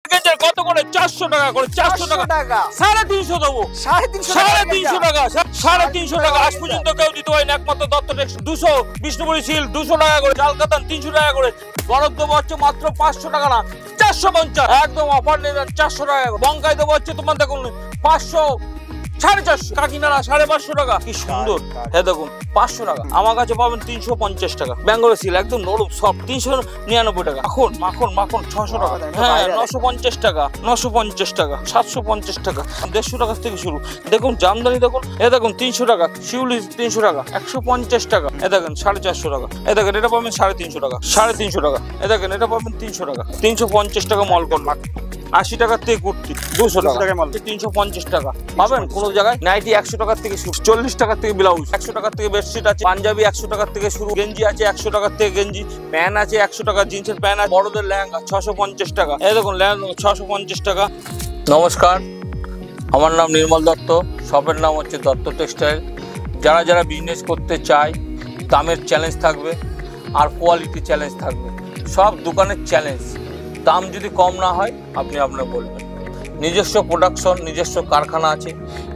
Organza কত করে? 400 টাকা করে। 400 টাকা 350 দেবো। 350 টাকা 350 টাকা। আজ পর্যন্ত কেউ দিতে হয় না, একমাত্র দত্ত টেক্সটাইল। 200 বিষ্ণুপুরি সিল 200 টাকা করে। জালকাতান 300 টাকা করে। বরফ দেবো হচ্ছে মাত্র 500 টাকা না 450, একদম অফার নেবেন 400 টাকা। বঙ্কাই দেবো হচ্ছে তোমার দেখুন 500 450, কাকিনাড়া 550 টাকা। কি সুন্দর, হ্যাঁ দেখুন 500 টাকা। আমার কাছে পাবেন 350 টাকা। বেঙ্গল সিল একদম নরম সফট 399 টাকা। মাখন মাখন মাখন 600 টাকা। হ্যাঁ 950 টাকা 950 টাকা 750 টাকা 150 টাকা থেকে শুরু। দেখুন জামদানি দেখুন, এ দেখুন 300 টাকা। শিউলি 300 টাকা 150 টাকা। এ দেখেন 450 টাকা। এ দেখেন এটা পাবেন 350 টাকা 350 টাকা। এ দেখেন এটা পাবেন 300 টাকা 350 টাকা। মল কর 80 টাকার থেকে কুর্তি 200 টাকা 350 টাকা পাবেন কোন জায়গায়। নাইটি 100 টাকার থেকে শুরু, 40 টাকার থেকে ব্লাউজ, 100 টাকার থেকে বেডশিট আছে, পাঞ্জাবি 100 টাকার থেকে শুরু, গেঞ্জি আছে 100 টাকার থেকে গেঞ্জি, প্যান্ট আছে 100 টাকা, জিন্সের প্যান্ট আছে, বড়দের লেহেঙ্গা 650 টাকা। এই দেখুন লেহেঙ্গা 650 টাকা। নমস্কার, আমার নাম নির্মল দত্ত, শপের নাম হচ্ছে দত্ত টেক্সটাইল। যারা যারা বিজনেস করতে চায় দামের চ্যালেঞ্জ থাকবে আর কোয়ালিটি চ্যালেঞ্জ থাকবে, সব দোকানের চ্যালেঞ্জ। দাম যদি কম না হয় আপনি আপনার বলবেন। নিজস্ব প্রোডাকশন, নিজস্ব কারখানা আছে,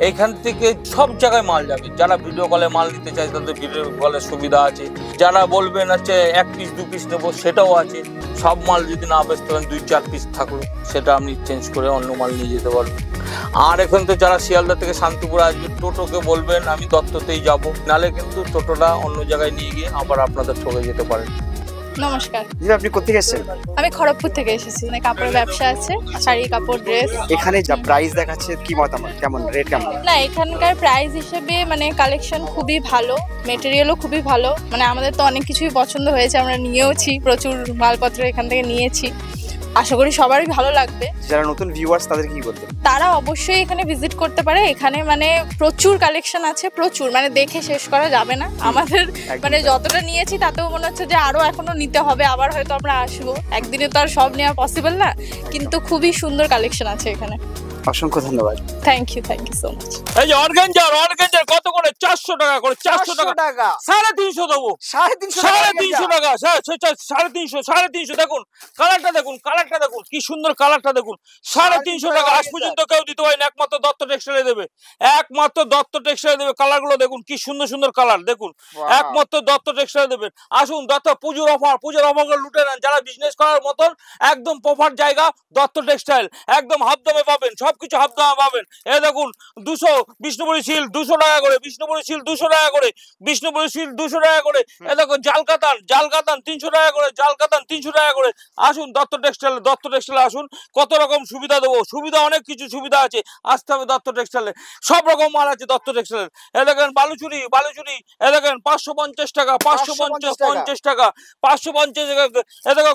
এইখান থেকে সব জায়গায় মাল যাবে। যারা ভিডিও কলে মাল নিতে চায় তাদের ভিডিও কলের সুবিধা আছে। যারা বলবেন হচ্ছে 1 পিস 2 পিস নেবো সেটাও আছে। সব মাল যদি না বেচতে পারেন 2-4 পিস থাকলো সেটা আপনি চেঞ্জ করে অন্য মাল নিয়ে যেতে পারবেন। আর এখন তো যারা শিয়ালদা থেকে শান্তিপুর আসবে টোটোকে বলবেন আমি দত্ততেই যাব, নালে কিন্তু টোটোটা অন্য জায়গায় নিয়ে গিয়ে আবার আপনাদের ঠকে যেতে পারেন। নমস্কার, আপনি কোথেকে এসেছেন? আমি খড়গপুর থেকে এসেছি। মানে কাপড়ের ব্যবসা আছে, শাড়ি কাপড় ড্রেস। এখানে যা প্রাইস দেখাচ্ছে কি মতামত, কেমন রেট কেমন? না, এখানকার প্রাইস হিসেবে মানে কালেকশন খুবই ভালো, মেটেরিয়ালও খুবই ভালো। মানে আমাদের তো অনেক কিছুই পছন্দ হয়েছে, আমরা নিয়েওছি, প্রচুর মালপত্র এখান থেকে নিয়েছি। আশা করি সবারই ভালো লাগবে। যারা নতুন ভিউয়ার্স তাদের কি বলবেন? তারা অবশ্যই এখানে ভিজিট করতে পারে। এখানে মানে প্রচুর কালেকশন আছে, প্রচুর, মানে দেখে শেষ করা যাবে না। আমাদের মানে যতটা নিয়েছি তাতেও মনে হচ্ছে যে আরো এখনো নিতে হবে, আবার হয়তো আমরা আসবো। একদিনে তো আর সব নেওয়া পসিবল না, কিন্তু খুবই সুন্দর কালেকশন আছে এখানে। অসংখ্য ধন্যবাদ। Thank you so much. এই যে অর্গানজার কত করে? 400 টাকা করে। 400 টাকা 350 দেবো। 350 টাকা 350 দেখুন কালারটা দেখুন, কালারটা দেখুন কি সুন্দর, কালারটা দেখুন। 350 টাকা। আজ পর্যন্ত কেউ দিতে হয় না, একমাত্র দত্ত টেক্সটাইলে দেবে, একমাত্র দত্ত টেক্সটাইলে দেবে। কালারগুলো দেখুন কি সুন্দর সুন্দর কালার দেখুন, একমাত্র দত্ত টেক্সটাইলে দেবেন। আসুন দত্ত পুজোর অফার লুটে নেন। যারা বিজনেস করার মতন একদম প্রপার জায়গা দত্ত টেক্সটাইল, একদম হাফ দামে পাবেন, সবকিছু হাফ দামে পাবেন। এই দেখুন 200 বিষ্ণুপুরি সিল 200 টাকা করে, বিষ্ণুপুরি সিল 200 টাকা করে, বিষ্ণুপুরি সিল 200 টাকা করে। এই দেখুন জালকাতান 300 টাকা করে, জালকাতান 300 টাকা করে। আসুন দত্ত টেক্সটাইলে আসুন, কত রকম সুবিধা দেবো। সুবিধা অনেক কিছু সুবিধা আছে, আসতে হবে দত্ত টেক্সটাইলে। সব রকম মাল আছে দত্ত টেক্সটাইলে। এই দেখেন বালুচুরি এই দেখেন 550 টাকা 550 টাকা 550 টাকা। এই দেখো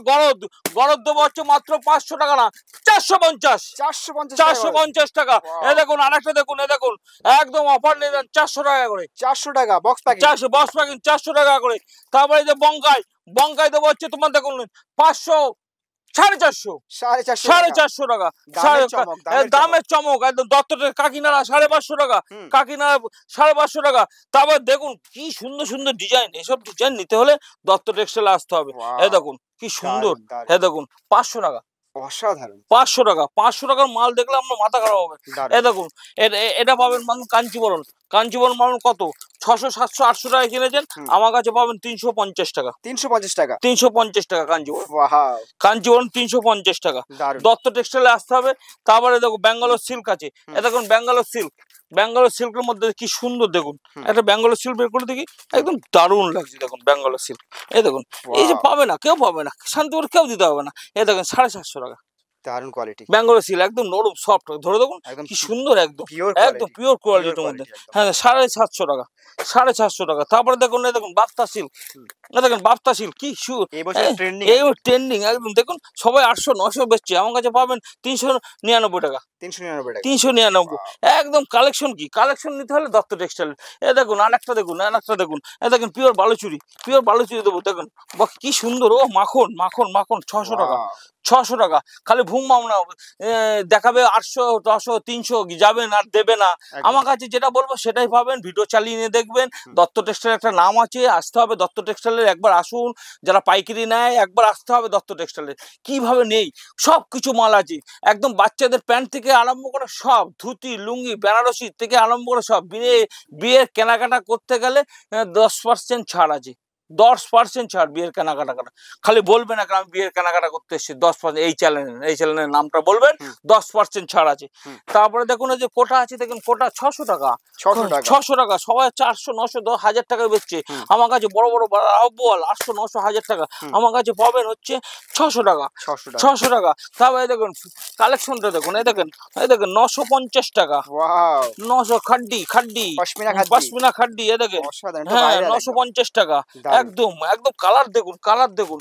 গরদ দেবো হচ্ছে মাত্র 500 টাকা না 450 টাকা। এই দেখুন আরেকটা দেখুন, এই দেখুন একদম অফার নেবেন 400 টাকা করে। 400 টাকা বক্স প্যাকেট, 400 টাকা করে। তারপরে যে বঙ্কাই দেবো হচ্ছে তোমার দেখুন 500 450 টাকা। দামের চমক একদম দত্তটের। কাকিনাড়া 550 টাকা, কাকিনাড়া 550 টাকা। তারপর দেখুন কি সুন্দর সুন্দর ডিজাইন, এসব ডিজাইন নিতে হলে দত্ত টেক্সটাইলে আসতে হবে। এই দেখুন কি সুন্দর, হ্যাঁ দেখুন 500 টাকা। অসাধারণ। 500 টাকা 500 টাকার মাল দেখলে আমরা মাথা খারাপ হবে। এই দেখুন এটা পাবেন মানুষ কাঞ্চিবরণ মানুষ কত 600 700 800 টাকা কিনেছেন, আমার কাছে পাবেন 350 টাকা। 350 টাকা 350 টাকা কাঞ্চিবরণ 350 টাকা। দত্ত টেক্সটাইলে আসতে হবে। তারপরে দেখো ব্যাঙ্গালোর সিল্ক আছে। এই দেখুন ব্যাঙ্গালোর সিল্কের মধ্যে কি সুন্দর, দেখুন একটা ব্যাঙ্গালোর সিল্ক বের করে দেখি, একদম দারুণ লাগছে। দেখুন ব্যাঙ্গালোর সিল্ক, এই দেখুন এই যে পাবে না, কেউ পাবে না, শান্তিপুর কেউ দিতে হবে না। এই দেখুন 750 টাকা। দারুণ কোয়ালিটি, ব্যাঙ্গালোর সিল্ক একদম নরম সফট, ধরে দেখুন কি সুন্দর, একদম পিওর কোয়ালিটির মধ্যে। হ্যাঁ 750 টাকা 750 টাকা। তারপরে দেখুন এই দেখুন বাফতা সিল্ক, দেখেন বাফতা সিল্ক কি এই ট্রেন্ডিং একদম। দেখুন সবাই 800-900 বেচছে, আমার কাছে পাবেন 399 টাকা। 399 একদম। কালেকশন নিতে হলে দত্ত টেক্সটাইল। এ দেখুন আরেকটা দেখুন এ দেখুন পিওর বালুচুরি দেবো। দেখুন কি সুন্দর, ও মাখন 600 টাকা 600 টাকা। খালি ঘুমাও না, দেখাবে 800 900 300 যাবেন আর দেবে না। আমার কাছে যেটা বলবো সেটাই পাবেন, ভিডিও চালিয়ে নিয়ে দেখবেন। দত্ত টেক্সটাইল একটা নাম আছে, আসতে হবে দত্ত টেক্সটাইলের, একবার আসুন। যারা পাইকারি নেয় একবার আসতে হবে দত্ত টেক্সটাইলে। কিভাবে নেই, সব কিছু মাল আছে, একদম বাচ্চাদের প্যান্ট থেকে আরম্ভ করে সব, ধুতি লুঙ্গি বেনারসি থেকে আরম্ভ করে সব। বিয়ের কেনাকাটা করতে গেলে 10% ছাড় আছে, 10% ছাড় বিয়ের কেনাকাটা করা। খালি বলবেন না আমি বিয়ের কেনাকাটা করতে এসেছি, 10% এই চ্যানেলের নামটা বলবেন, 10% ছাড় আছে। তারপরে দেখুন এই যে কোটা আছে, দেখুন কোটা 600 টাকা, 600 টাকা। সবাই 400 900 1000 টাকা বেচছে, আমার কাছে বড় বড় বল 800 900 1000 টাকা, আমার কাছে পাবেন হচ্ছে 600 টাকা, 600 টাকা। তারপরে দেখুন কালেকশনটা দেখুন, এই দেখেন 950 টাকা, 900 খাড্ডি পশমিনা খাড্ডি, এই দেখেন হ্যাঁ 950 টাকা। একদম কালার দেখুন,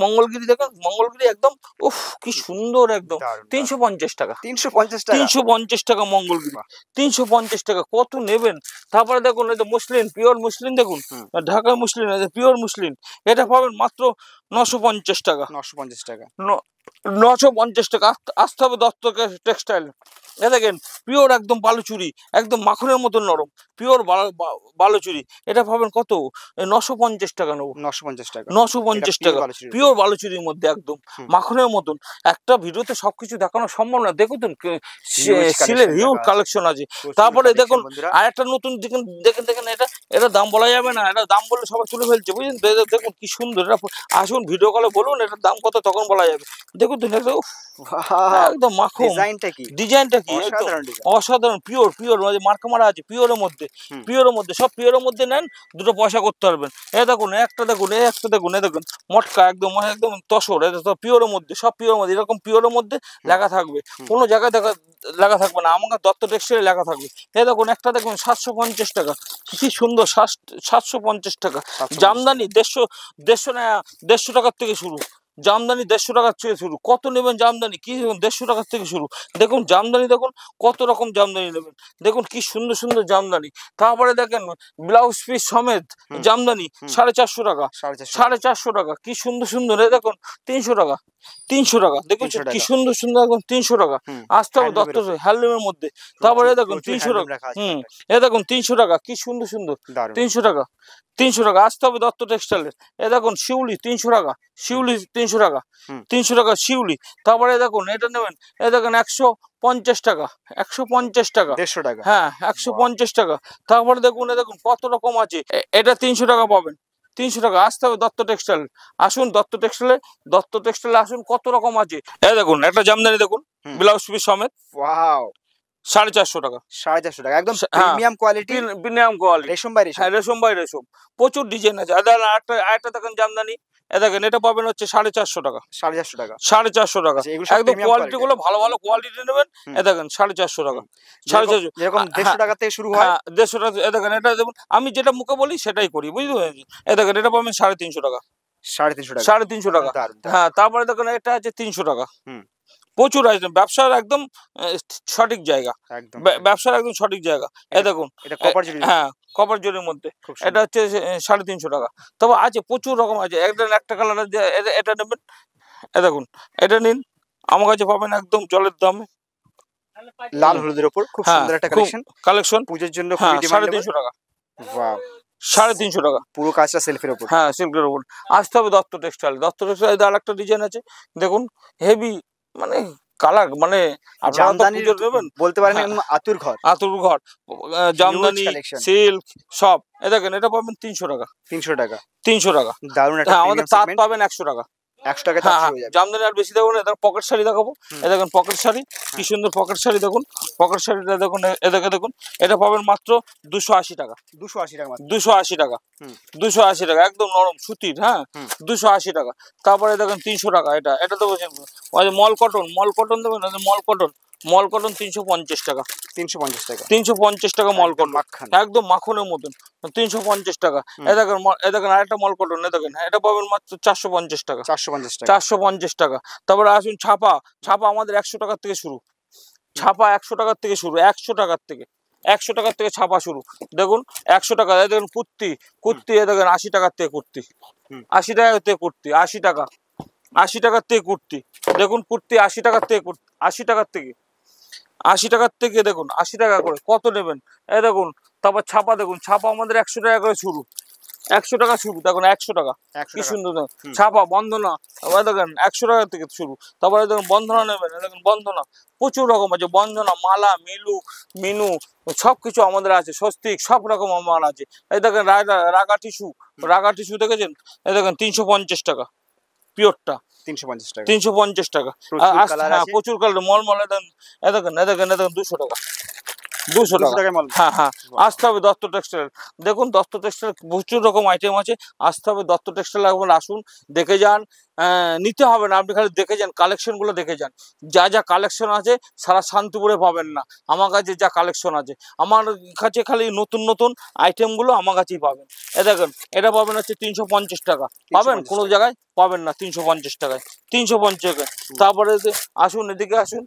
মঙ্গলগিরি দেখুন, মঙ্গলগিরি একদম উফ কি সুন্দর, একদম 350 টাকা, 350 টাকা মঙ্গলগিরি, 350 টাকা। কত নেবেন? তারপরে দেখুন এই যে মুসলিম, পিওর মুসলিম দেখুন, ঢাকা মুসলিম, পিওর মুসলিম, এটা পাবেন মাত্র 950 টাকা, 950 টাকা। আসতে হবে দত্ত টেক্সটাইল। এ দেখেন পিওর একদম বালুচুরি, একদম মাখনের মতো নরম, পিওর বালুচুরি, এটা পাবেন কত? 950 টাকা নেবো, 950 টাকা পিওর বালুচুরির মধ্যে, একদম মাখনের মতন। একটা ভিডিওতে সবকিছু দেখানো সম্ভব না, দেখুন সিলের হিউজ কালেকশন আছে। তারপরে দেখুন আর একটা নতুন দেখেন এটা দাম বলা যাবে না, এটা দাম বললে সবাই তুলে ফেলছে, বুঝলেন? দেখুন কি সুন্দর, এটা আসুন ভিডিও কলে বলুন এটার দাম কত, তখন বলা যাবে। দেখুন একদম মাখন, ডিজাইনটা কি অসাধারণ, পিওর মার্কা মারা আছে, পিওরের মধ্যে সব পিওরের মধ্যে নেন, দুটো পয়সা করতে পারবেন। দেখুন একটা দেখুন, এই দেখুন মটকা, একদম তসর, এটা পিওরের মধ্যে, সব পিওরের মধ্যে, এরকম পিওরের মধ্যে লেখা থাকবে, কোনো জায়গায় লেখা থাকবে না, আমার দত্ত টেক্সটাইলে লেখা থাকবে। দেখুন একটা দেখুন 750 টাকা, কি সুন্দর, 750 টাকা। জামদানি 150 টাকার থেকে শুরু, জামদানি 150 টাকার থেকে শুরু। কত নেবেন জামদানি, কি 150 টাকার থেকে শুরু। দেখুন জামদানি, দেখুন কত রকম জামদানি নেবেন, দেখুন কি সুন্দর সুন্দর জামদানি। তারপরে দেখেন ব্লাউজ পিস সমেত জামদানি 450 টাকা, 450 টাকা, কি সুন্দর সুন্দর। দেখুন 300 টাকা, 300 টাকা, দেখুন কি সুন্দর সুন্দর, একদম 300 টাকা। আসতে হবে দত্ত হ্যান্ডলুমের মধ্যে। তারপরে দেখুন 300 টাকা, দেখুন 300 টাকা, কি সুন্দর সুন্দর, 300 টাকা, 300 টাকা। আসতে হবে দত্ত টেক্সটাইলের। দেখুন শিউলি 300 টাকা, শিউলি 300 টাকা, 300 টাকা শিউলি। তারপরে দেখুন এটা নেবেন, দেখুন 150 টাকা, 150 টাকা, 150 টাকা, হ্যাঁ 150 টাকা। তারপরে দেখুন কত রকম আছে, এটা 300 টাকা পাবেন, 300 টাকা। আসতে হবে দত্ত টেক্সটাইল, আসুন দত্ত টেক্সটাইলে আসুন, কত রকম আছে। দেখুন একটা জামদানি দেখুন, ব্লাউজ পিস সমেত, 450 টাকা, 450 টাকা, একদম প্রিমিয়াম কোয়ালিটি, রেশম বাই রেশম, প্রচুর ডিজাইন আছে। আরেকটা দেখেন জামদানি, দেখেন এটা পাবেন হচ্ছে 450 টাকা, 450 টাকা, 450 টাকা। একদম কোয়ালিটি গুলো ভালো কোয়ালিটি নেবেন। দেখেন 450 টাকা, 450, এরকম 150 টাকা থেকে শুরু হয়, 150 টাকা। দেখেন এটা দেখুন, আমি যেটা মুখে বলি সেটাই করি, বুঝতে পেরেছেন? দেখেন এটা পাবেন 350 টাকা, 350 টাকা, হ্যাঁ। তারপরে দেখেন এটা আছে 300 টাকা। প্রচুর আইটেম, ব্যবসার একদম সঠিক জায়গা, ব্যবসার একদম সঠিক জায়গা। দেখুন হ্যাঁ কপার জরির মধ্যে, এটা হচ্ছে 350 টাকা। তবে আছে প্রচুর রকম আছে, একটা কালার, এটা নেবেন, দেখুন এটা নিন, আমার কাছে পাবেন একদম জলের দামে, লাল হলুদের উপর খুব সুন্দর একটা কালেকশন, পূজার জন্য 350 টাকা, 350 টাকা, পুরো কাজটা সেলফের উপর, হ্যাঁ সিল্কের উপর। আসতে হবে দত্ত টেক্সটাইল। আর একটা ডিজাইন আছে দেখুন, হেভি মানে কালার, মানে জামদানি বলতে পারেন, আতুর ঘর জামদানি, সিল্ক সব। দেখেন এটা পাবেন 300 টাকা, 300 টাকা, 300 টাকা, দারুণ একটা। আমাদের তাঁত পাবেন 100 টাকা, 100 টাকা জামদানি। আর বেশি দেখুন, এটা পকেট শাড়ি দেখাবো, দেখেন পকেট শাড়ি, কি সুন্দর পকেট শাড়ি, দেখুন পকেট শাড়িটা দেখুন, দেখুন এটা পাবেন মাত্র 280 টাকা, 280 টাকা, 280 টাকা, 280 টাকা, একদম নরম সুতির, হ্যাঁ 280 টাকা। তারপরে দেখেন 300 টাকা, এটা তো মল কটন দেবেন, মল কটন 350 টাকা, 350 টাকা, 350 টাকা মল কটন, একদম মাখনের মতন, 350 টাকা। দেখেন আরেকটা মল কটন, দেখেন এটা পাবেন মাত্র 450 টাকা, 450 টাকা। তারপরে আসুন ছাপা আমাদের 100 টাকার থেকে শুরু, ছাপা 100 টাকার থেকে শুরু, 100 টাকার থেকে, 100 টাকার থেকে ছাপা শুরু। দেখুন 100 টাকা। দেখেন কুর্তি, দেখেন 80 টাকার থেকে কুর্তি, 80 টাকা থেকে কুর্তি, 80 টাকা, 80 টাকার থেকে কুর্তি দেখুন, কুর্তি 80 টাকার থেকে 80 টাকার থেকে 80 টাকার থেকে দেখুন 80 টাকা করে কত নেবেন। এই দেখুন, তারপর ছাপা দেখুন, ছাপা আমাদের 100 টাকা করে শুরু, 100 টাকা শুরু দেখুন, 100 টাকা কি সুন্দর ছাপা। বন্ধনা দেখেন 100 টাকা থেকে শুরু। তারপরে দেখুন বন্ধনা নেবেন, দেখুন বন্ধনা প্রচুর রকম আছে, বন্ধনা, মালা, মিনু সবকিছু আমাদের আছে, স্বস্তিক সব রকম মাল আছে। এই দেখেন রাগা টিস্যু দেখেছেন, এই দেখেন 350 টাকা পিওরটা, 350 টাকা। প্রচুর কালার মলমল, এই দেখেন 200 টাকা, 200 টাকা। হ্যাঁ হ্যাঁ, আসতে হবে দত্ত টেক্সটাইল। দেখুন দত্ত টেক্সটাইল প্রচুর রকম আইটেম আছে, আসতে হবে দত্ত টেক্সটাইল। একবার আসুন, দেখে যান, নিতে হবে না, আপনি খালি দেখে যান, কালেকশনগুলো দেখে যান। যা যা কালেকশন আছে সারা শান্তিপুরে পাবেন না, আমার কাছে যা কালেকশন আছে, আমার কাছে খালি নতুন নতুন আইটেমগুলো আমার কাছেই পাবেন। দেখেন এটা পাবেন হচ্ছে 350 টাকা, পাবেন কোনো জায়গায় পাবেন না 350 টাকায়, 350 টাকায়। তারপরে আসুন, এদিকে আসুন,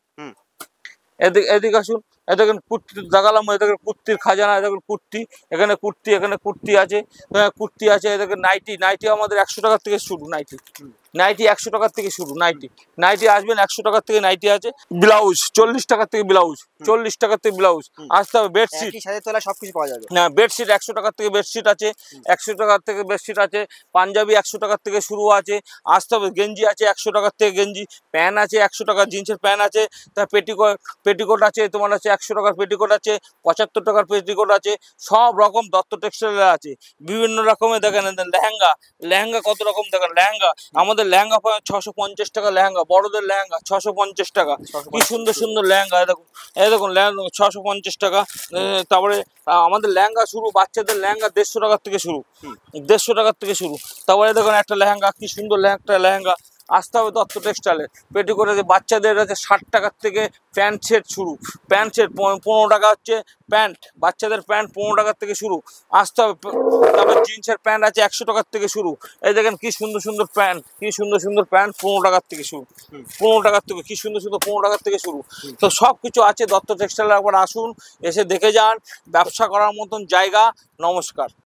এদিকে আসুন, এই দেখেন কুর্তি দেখালাম, এই দেখেন কুর্তির খাজানা, দেখেন কুর্তি, এখানে কুর্তি আছে, এই দেখেন নাইটি আমাদের 100 টাকার থেকে শুরু, নাইটি 100 টাকার থেকে শুরু, নাইটি আসবেন 100 টাকার থেকে নাইটি আছে। ব্লাউজ 40 টাকার থেকে ব্লাউজ, 40 টাকার থেকে ব্লাউজ আসতে হবে। বেডশিট সবকিছু পাওয়া যাবে না, বেডশিট 100 টাকার থেকে বেডশিট আছে, 100 টাকার থেকে বেডশিট আছে। পাঞ্জাবি 100 টাকার থেকে শুরু আছে, আসতে হবে। গেঞ্জি আছে 100 টাকার থেকে গেঞ্জি, প্যান্ট আছে 100 টাকার, জিন্সের প্যান্ট আছে, তার পেটিকোট আছে, তোমার আছে 100 টাকার পেটিকোট আছে, 75 টাকার পেটিকোট আছে, সব রকম দত্ত টেক্সটাইল আছে। বিভিন্ন রকমের দেখেন লেহেঙ্গা কত রকম দেখেন, লেহেঙ্গা আমাদের লেহেঙ্গা 650 টাকা, লেহেঙ্গা বড়দের লেহেঙ্গা 650 টাকা, কি সুন্দর সুন্দর লেহেঙ্গা। এই দেখুন লেহেঙ্গা 650 টাকা। তারপরে আমাদের লেহেঙ্গা শুরু, বাচ্চাদের লেহেঙ্গা 150 টাকার থেকে শুরু, 150 টাকার থেকে শুরু। তারপরে দেখুন একটা লেহেঙ্গা, কি সুন্দর লেহেঙ্গা, আসতে হবে দত্ত টেক্সটাইলে। পেটিকোট আছে, বাচ্চাদের আছে 60 টাকার থেকে প্যান্ট সেট শুরু, প্যান্ট সেট 15 টাকা হচ্ছে প্যান্ট, বাচ্চাদের প্যান্ট 15 টাকার থেকে শুরু, আসতে হবে। তারপর জিন্সের প্যান্ট আছে 100 টাকার থেকে শুরু। এই দেখেন কি সুন্দর সুন্দর প্যান্ট, 15 টাকার থেকে শুরু, 15 টাকার থেকে, কি সুন্দর 15 টাকার থেকে শুরু। তো সব কিছু আছে দত্ত টেক্সটাইলে, একবার আসুন, এসে দেখে যান, ব্যবসা করার মতন জায়গা। নমস্কার।